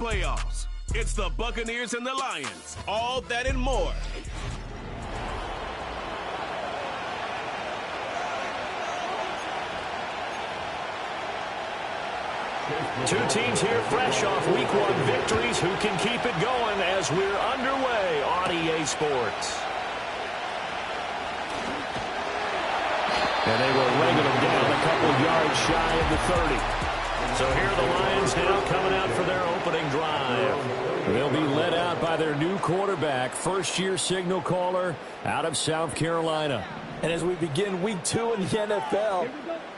Playoffs. It's the Buccaneers and the Lions. All that and more. Two teams here fresh off Week 1 victories. Who can keep it going as we're underway on EA Sports? And they will wrangle them down a couple yards shy of the 30. So here are the Lions now coming out for their opening drive. They'll be led out by their new quarterback, first-year signal caller out of South Carolina. And as we begin Week 2 in the NFL,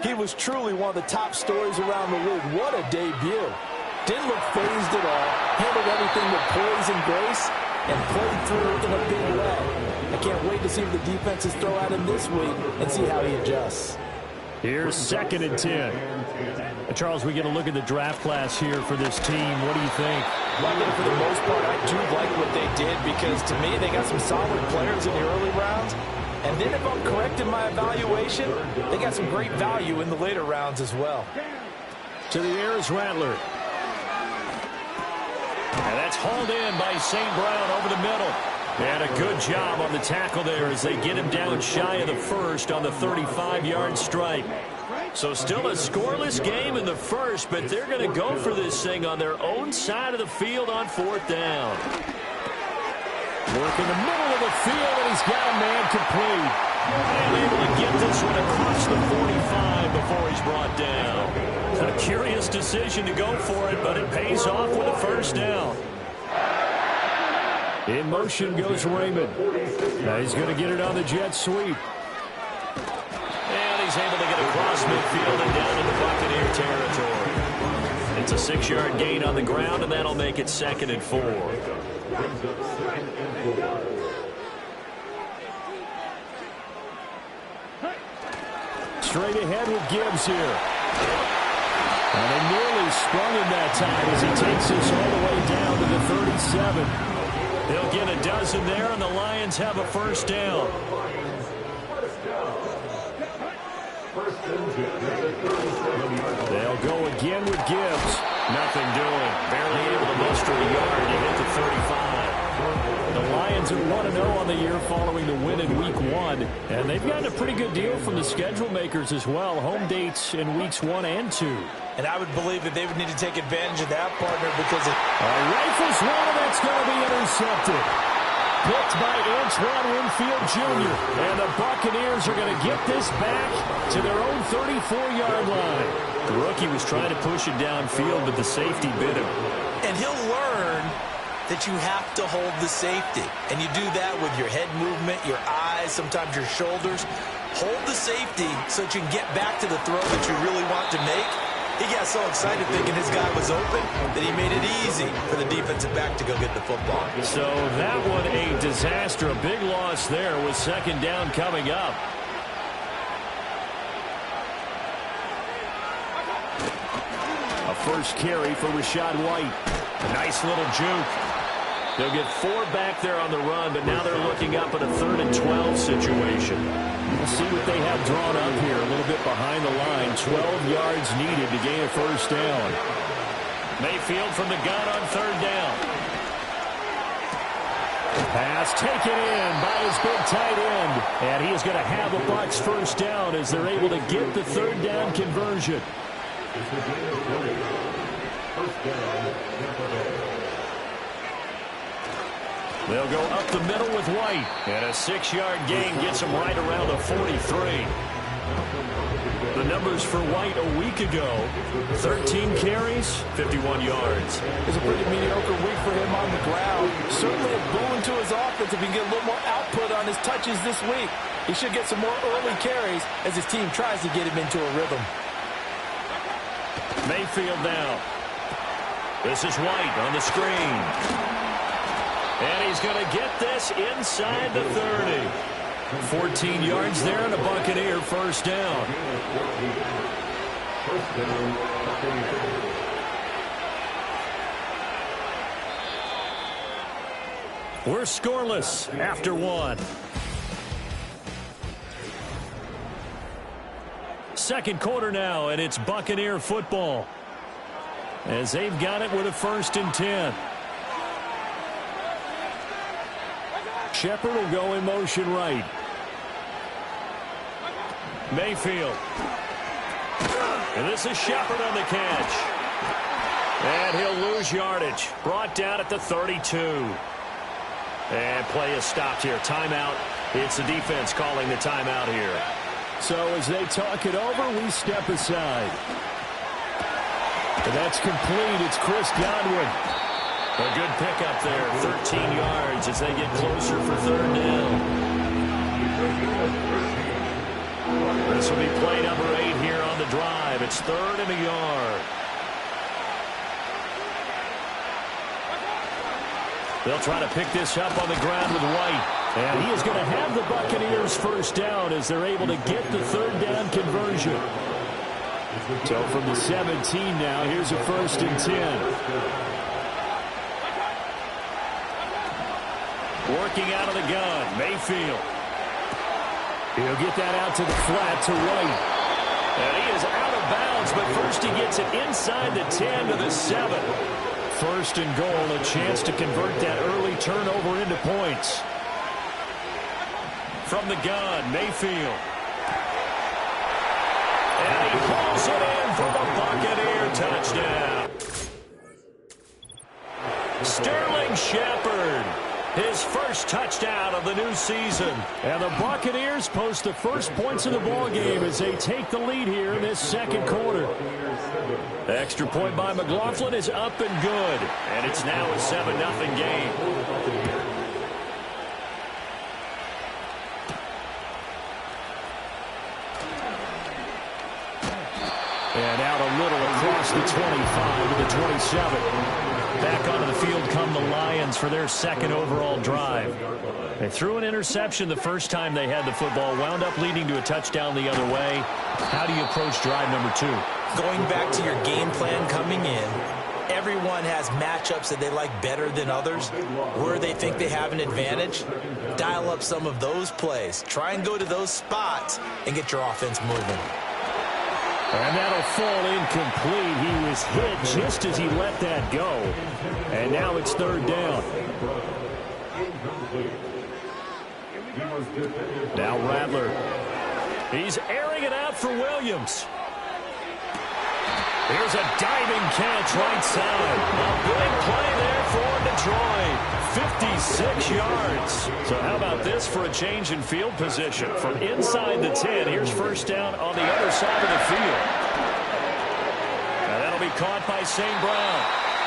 he was truly one of the top stories around the league. What a debut. Didn't look phased at all. Handled everything with poise and grace and played through in a big way. I can't wait to see what the defenses throw at him this week and see how he adjusts. Here's 2nd and 10. Charles, we get a look at the draft class here for this team. What do you think? Well, for the most part, I do like what they did because, to me, they got some solid players in the early rounds. And then if I'm correct in my evaluation, they got some great value in the later rounds as well. To the air is Rattler. And that's hauled in by St. Brown over the middle. And a good job on the tackle there as they get him down shy of the first on the 35-yard strike. So still a scoreless game in the first, but they're going to go for this thing on their own side of the field on 4th down. Work in the middle of the field, and he's got a man complete. And able to get this one across the 45 before he's brought down. A curious decision to go for it, but it pays off with a first down. In motion goes Raymond. Now he's going to get it on the jet sweep. And he's able to get across midfield and down into Buccaneer territory. It's a 6-yard gain on the ground, and that'll make it 2nd and 4. Straight ahead with Gibbs here. And they nearly sprung him that time as he takes this all the way down to the 37. They'll get a dozen there, and the Lions have a first down. They'll go again with Gibbs. Nothing doing. Barely able to muster a yard to hit the 35. The Lions are 1-0 on the year following the win in Week 1. And they've gotten a pretty good deal from the schedule makers as well. Home dates in Weeks 1 and 2. And I would believe that they would need to take advantage of that, partner, because it... Rifles one, and that's going to be intercepted. Picked by Antoine Winfield Jr. And the Buccaneers are going to get this back to their own 34-yard line. The rookie was trying to push it downfield, but the safety bit him. And he'll learn that you have to hold the safety. And you do that with your head movement, your eyes, sometimes your shoulders. Hold the safety so that you can get back to the throw that you really want to make. He got so excited thinking his guy was open that he made it easy for the defensive back to go get the football. So that one a disaster. A big loss there with 2nd down coming up. A first carry for Rachaad White. A nice little juke. They'll get 4 back there on the run, but now they're looking up at a 3rd and 12 situation. We'll see what they have drawn up here. A little bit behind the line. 12 yards needed to gain a first down. Mayfield from the gun on 3rd down. Pass taken in by his big tight end. And he is going to have a Bucs first down as they're able to get the 3rd down conversion. They'll go up the middle with White. And a 6-yard gain gets him right around the 43. The numbers for White a week ago: 13 carries, 51 yards. It's a pretty mediocre week for him on the ground. Certainly a boon to his offense if he can get a little more output on his touches this week. He should get some more early carries as his team tries to get him into a rhythm. Mayfield now. This is White on the screen. And he's going to get this inside the 30. 14 yards there and a Buccaneer first down. We're scoreless after 1. Second quarter now, and it's Buccaneer football. as they've got it with a 1st and 10. Shepard will go in motion right. Mayfield. And this is Shepard on the catch. And he'll lose yardage. Brought down at the 32. And play is stopped here. Timeout. It's the defense calling the timeout here. So as they talk it over, we step aside. And that's complete. It's Chris Godwin. A good pickup there. 13 yards as they get closer for 3rd down. This will be play number 8 here on the drive. It's 3rd and a yard. They'll try to pick this up on the ground with White. And he is going to have the Buccaneers 1st down as they're able to get the 3rd down conversion. So from the 17 now, here's a 1st and 10. Working out of the gun, Mayfield. He'll get that out to the flat to White. And he is out of bounds, but first he gets it inside the 10 to the 7. 1st and goal, a chance to convert that early turnover into points. From the gun, Mayfield. And he pulls it in for the Buccaneer touchdown. Sterling Shepard, his 1st touchdown of the new season. And the Buccaneers post the first points of the ball game as they take the lead here in this 2nd quarter. Extra point by McLaughlin is up and good. And it's now a 7-0 game. And out a little across the 25 to the 27. Back onto the field come the Lions for their 2nd overall drive. They threw an interception the first time they had the football, wound up leading to a touchdown the other way. How do you approach drive number 2? Going back to your game plan coming in, everyone has matchups that they like better than others. Where they think they have an advantage, dial up some of those plays. Try and go to those spots and get your offense moving. And that'll fall incomplete. He was hit just as he let that go. And now it's 3rd down. Now Rattler. He's airing it out for Williams. Here's a diving catch right side. A big play there for Detroit. 56 yards. So how about this for a change in field position? From inside the 10, here's 1st down on the other side of the field. And that'll be caught by St. Brown.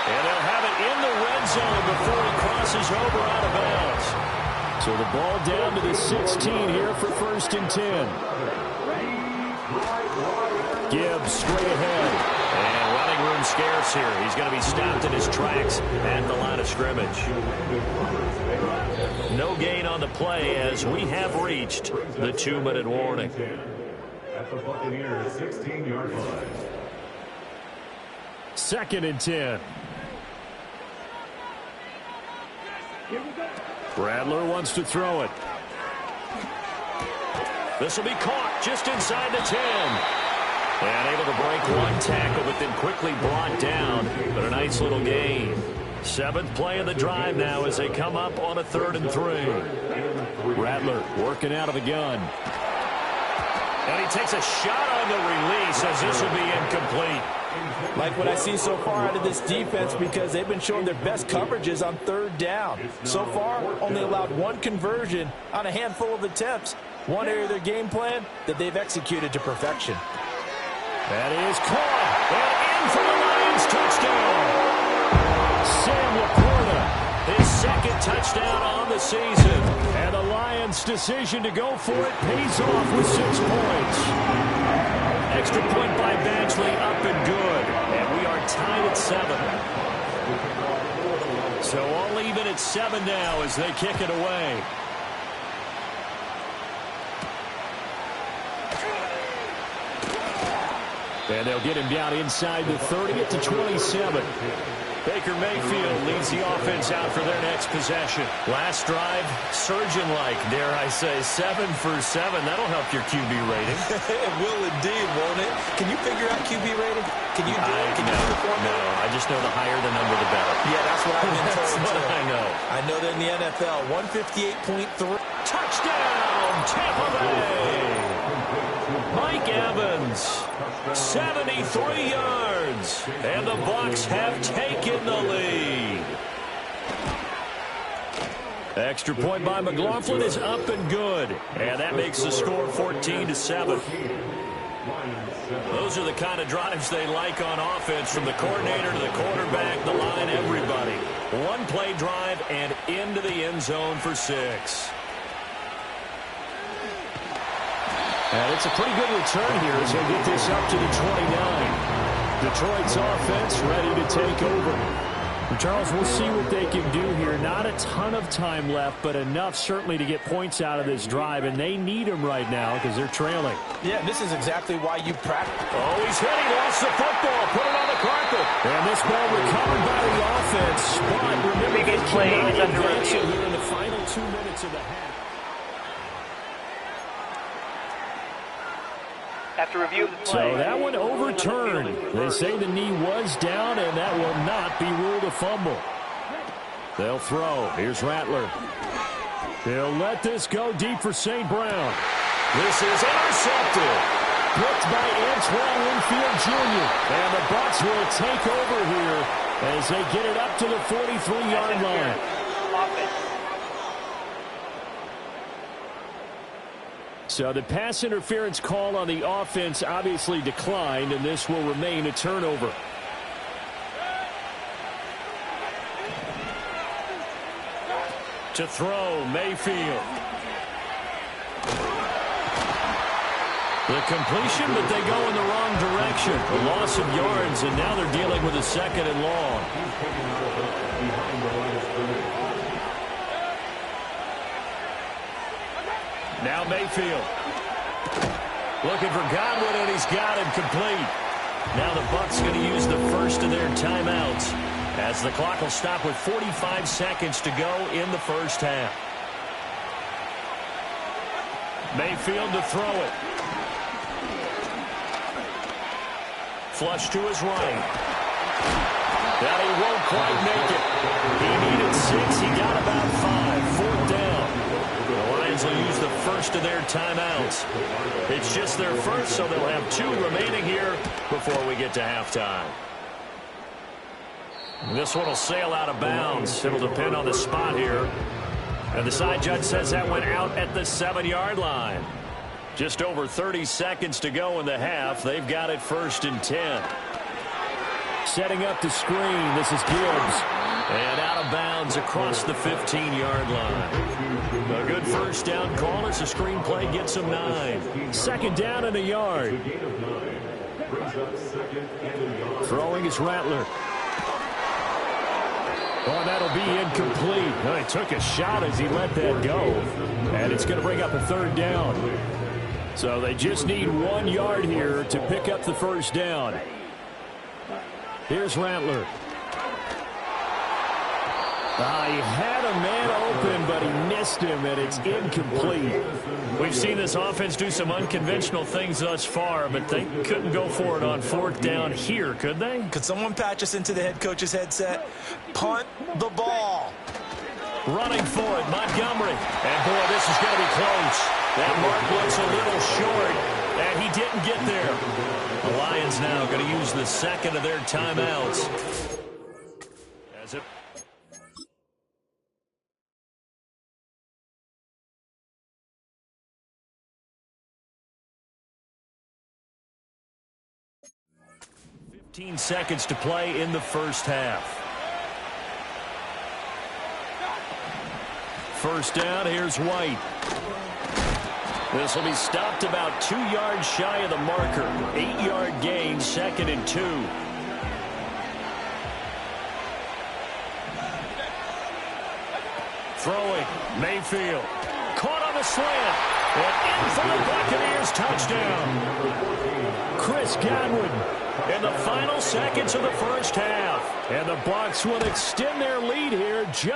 And they'll have it in the red zone before he crosses over out of bounds. So the ball down to the 16 here for 1st and 10. Gibbs straight ahead. And running room scarce here. He's going to be stopped in his tracks at the line of scrimmage. No gain on the play as we have reached the 2-minute warning. At the Buccaneers 16-yard line. 2nd and 10. Rattler wants to throw it. This will be caught just inside the 10. And able to break one tackle, but then quickly brought down. But a nice little gain. 7th play of the drive now as they come up on a 3rd and 3. Rattler working out of the gun. And he takes a shot on the release as this will be incomplete. Like what I see so far out of this defense because they've been showing their best coverages on 3rd down. So far, only allowed 1 conversion on a handful of attempts. One area of their game plan that they've executed to perfection. That is caught. And in for the Lions touchdown. Sam Laporta, his 2nd touchdown on the season. And the Lions' decision to go for it pays off with 6 points. Extra point by Badgley up and good. And we are tied at 7. So all even at 7 now as they kick it away. And they'll get him down inside the 30 at the 27. Baker Mayfield leads the offense out for their next possession. Last drive, surgeon-like, dare I say, 7 for 7. That'll help your QB rating. It will indeed, won't it? Can you figure out QB rating? Can you do it? Can you do the formula? No, I just know the higher the number, the better. Yeah, that's what I've been told. That's what I know. I know that in the NFL, 158.3. Touchdown, Tampa Bay! Mike Evans, 73 yards, and the Bucs have taken the lead. Extra point by McLaughlin is up and good, and that makes the score 14-7. Those are the kind of drives they like on offense, from the coordinator to the quarterback, the line, everybody. One-play drive and into the end zone for 6. And it's a pretty good return here as they get this up to the 29. Detroit's offense ready to take over. And Charles, we'll see what they can do here. Not a ton of time left, but enough certainly to get points out of this drive, and they need them right now because they're trailing. Yeah, this is exactly why you practice. Oh, he's hit. He lost the football. Put it on the carpet. And this ball recovered by the offense. But remember, Previous play is under review. Here in the final 2 minutes of the half. After review of the play. So that one overturned. They say the knee was down, and that will not be ruled a fumble. They'll throw. Here's Rattler. He'll let this go deep for St. Brown. This is intercepted. Picked by Antoine Winfield Jr. And the Bucs will take over here as they get it up to the 43-yard line. Offense. So the pass interference call on the offense obviously declined, and this will remain a turnover. To throw, Mayfield. The completion, but they go in the wrong direction. A loss of yards, and now they're dealing with a 2nd and long. Now Mayfield. Looking for Godwin, and he's got him complete. Now the Bucs going to use the first of their timeouts, as the clock will stop with 45 seconds to go in the first half. Mayfield to throw it. Flush to his right. That he won't quite make it. He needed 6. He got about 5. 4th down. The Lions will use the first of their timeouts. It's just their first, so they'll have 2 remaining here before we get to halftime. This one will sail out of bounds. It'll depend on the spot here. And the side judge says that went out at the 7-yard line. Just over 30 seconds to go in the half. They've got it 1st and 10. Setting up the screen. This is Gibbs. And out of bounds across the 15-yard line. A good first down call as the screen play gets him 9. 2nd down and a yard. Throwing is Rattler. Oh, that'll be incomplete. Oh, he took a shot as he let that go. And it's going to bring up a 3rd down. So they just need 1 yard here to pick up the first down. Here's Rattler. He had a man open, but he missed him, and it's incomplete. We've seen this offense do some unconventional things thus far, but they couldn't go for it on 4th down here, could they? Could someone patch us into the head coach's headset? Punt the ball. Running for it, Montgomery. And, boy, this is going to be close. That mark looks a little short, and he didn't get there. The Lions now going to use the 2nd of their timeouts. As it 15 seconds to play in the first half. First down, here's White. This will be stopped about 2 yards shy of the marker. 8-yard gain, 2nd and 2. Throwing, Mayfield. Caught on the slant. And in for the Buccaneers touchdown. Chris Godwin in the final seconds of the first half. And the Bucs will extend their lead here just